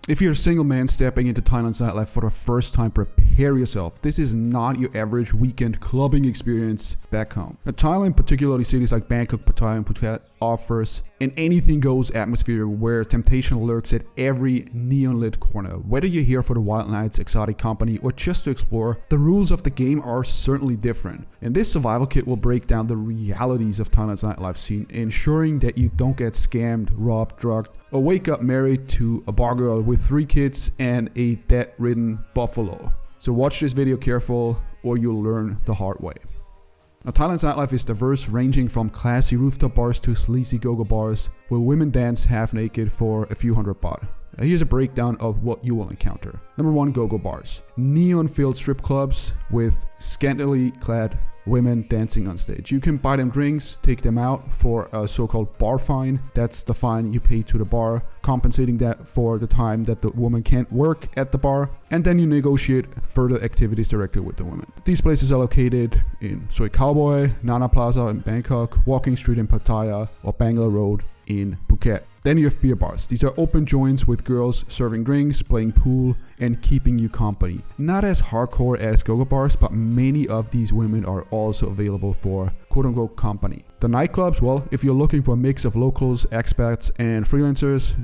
If you're a single man stepping into Thailand's nightlife for the first time, prepare yourself. This is not your average weekend clubbing experience back home. Now, Thailand, particularly cities like Bangkok, Pattaya, and Phuket, offers an anything-goes atmosphere where temptation lurks at every neon-lit corner. Whether you're here for the wild nights, exotic company, or just to explore, the rules of the game are certainly different. And this survival kit will break down the realities of Thailand's nightlife scene, ensuring that you don't get scammed, robbed, drugged, or wake up married to a bar girl with 3 kids and a debt-ridden buffalo. So watch this video careful or you'll learn the hard way. Now, Thailand's nightlife is diverse, ranging from classy rooftop bars to sleazy go-go bars where women dance half naked for a few hundred baht. Here's a breakdown of what you will encounter. Number 1, go-go bars. Neon-filled strip clubs with scantily clad women dancing on stage. You can buy them drinks, take them out for a so-called bar fine. That's the fine you pay to the bar, compensating that for the time that the woman can't work at the bar. And then you negotiate further activities directly with the women. These places are located in Soi Cowboy, Nana Plaza in Bangkok, Walking Street in Pattaya, or Bangla Road in Phuket. Then you have beer bars. These are open joints with girls serving drinks, playing pool, and keeping you company. Not as hardcore as go-go bars, but many of these women are also available for quote-unquote company. The nightclubs, well, if you're looking for a mix of locals, expats, and freelancers,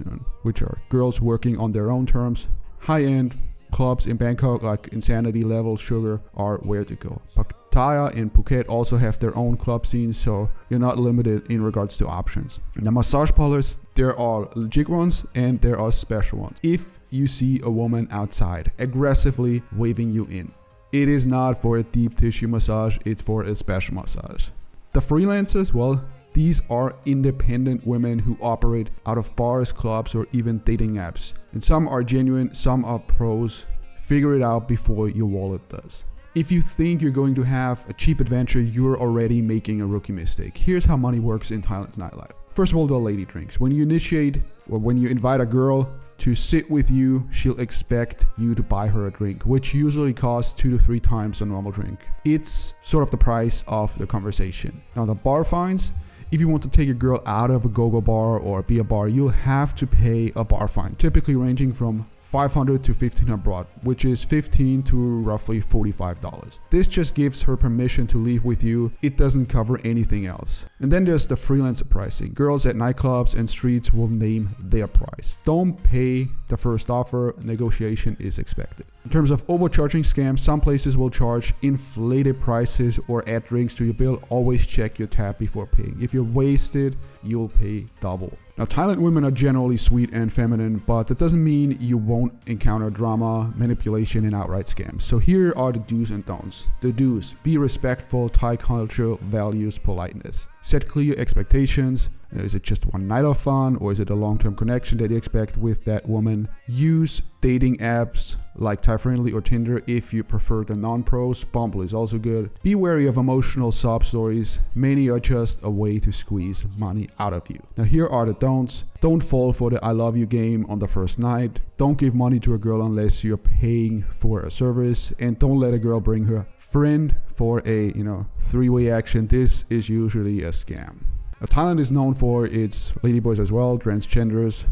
which are girls working on their own terms, high-end clubs in Bangkok like Insanity, Level, Sugar are where to go. Pattaya and Phuket also have their own club scenes, so you're not limited in regards to options. Now, massage parlors, there are legit ones and there are special ones. If you see a woman outside aggressively waving you in, it is not for a deep tissue massage, it's for a special massage. The freelancers, well, these are independent women who operate out of bars, clubs, or even dating apps. And some are genuine, some are pros. Figure it out before your wallet does. If you think you're going to have a cheap adventure, you're already making a rookie mistake. Here's how money works in Thailand's nightlife. First of all, the lady drinks. When you initiate or when you invite a girl to sit with you, she'll expect you to buy her a drink, which usually costs 2 to 3 times a normal drink. It's sort of the price of the conversation. Now, the bar fines. If you want to take a girl out of a go-go bar or a beer bar, you'll have to pay a bar fine, typically ranging from 500 to 1500 baht, which is $15 to roughly $45. This just gives her permission to leave with you. It doesn't cover anything else. And then there's the freelancer pricing. Girls at nightclubs and streets will name their price. Don't pay the first offer. Negotiation is expected. In terms of overcharging scams, some places will charge inflated prices or add drinks to your bill. Always check your tab before paying. If you're wasted, you'll pay double. Now, Thailand women are generally sweet and feminine, but that doesn't mean you won't encounter drama, manipulation, and outright scams. So here are the do's and don'ts. The do's: be respectful, Thai culture values politeness. Set clear expectations. Is it just one night of fun, or is it a long-term connection that you expect with that woman? Use dating apps like Thai Friendly or Tinder if you prefer the non-pros. Bumble is also good. Be wary of emotional sob stories. Many are just a way to squeeze money out of you. Now, here are the don'ts. Don't fall for the I love you game on the first night. Don't give money to a girl unless you're paying for a service. And don't let a girl bring her friend for a, 3-way action. This is usually a scam. Thailand is known for its ladyboys as well, transgenders.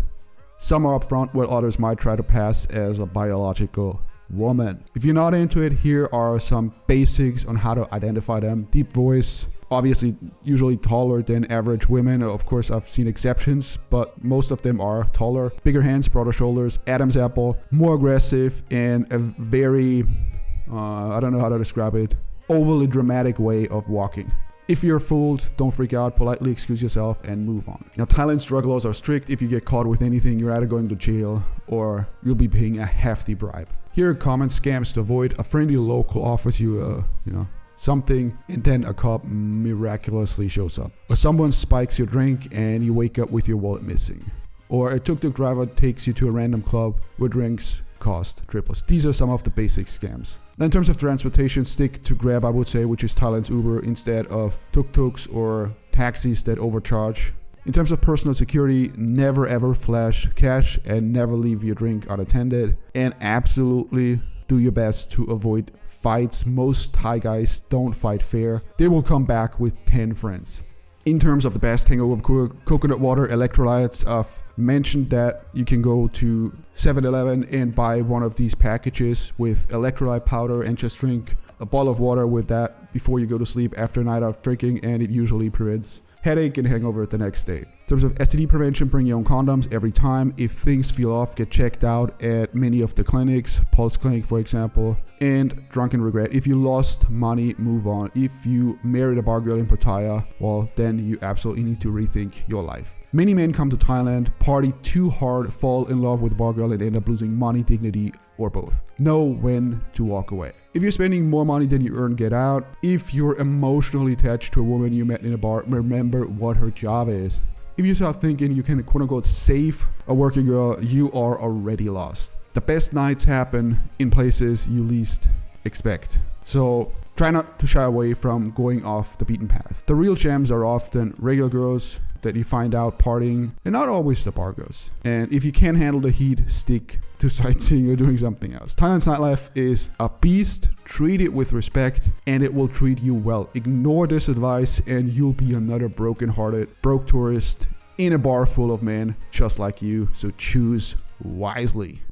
Some are upfront, while others might try to pass as a biological woman. If you're not into it, here are some basics on how to identify them. Deep voice, obviously usually taller than average women. Of course, I've seen exceptions, but most of them are taller. Bigger hands, broader shoulders, Adam's apple, more aggressive, and a very, I don't know how to describe it, overly dramatic way of walking. If you're fooled, don't freak out, politely excuse yourself and move on. Now, Thailand's drug laws are strict. If you get caught with anything, you're either going to jail or you'll be paying a hefty bribe. Here are common scams to avoid. A friendly local offers you something, and then a cop miraculously shows up. Or someone spikes your drink and you wake up with your wallet missing. Or a tuk-tuk driver takes you to a random club where drinks cost triples. These are some of the basic scams. Now, in terms of transportation, stick to Grab, I would say, which is Thailand's Uber, instead of tuk-tuks or taxis that overcharge. In terms of personal security, never ever flash cash and never leave your drink unattended. And absolutely do your best to avoid fights. Most Thai guys don't fight fair. They will come back with 10 friends. In terms of the best hangover coconut water electrolytes, I've mentioned that you can go to 7-Eleven and buy one of these packages with electrolyte powder and just drink a bottle of water with that before you go to sleep after a night of drinking, and it usually prevents headache and hangover the next day. In terms of STD prevention, bring your own condoms every time. If things feel off, get checked out at many of the clinics, Pulse Clinic for example. And drunken regret. If you lost money, move on. If you married a bar girl in Pattaya, well, then you absolutely need to rethink your life. Many men come to Thailand, party too hard, fall in love with a bar girl, and end up losing money, dignity, or both. Know when to walk away. If you're spending more money than you earn, get out. If you're emotionally attached to a woman you met in a bar, remember what her job is. If you start thinking you can quote-unquote save a working girl, you are already lost. The best nights happen in places you least expect. So try not to shy away from going off the beaten path. The real gems are often regular girls that you find out partying, and not always the bar girls. And if you can't handle the heat, stick to sightseeing or doing something else. Thailand's nightlife is a beast. Treat it with respect and it will treat you well. Ignore this advice and you'll be another broken-hearted, broke tourist in a bar full of men just like you. So choose wisely.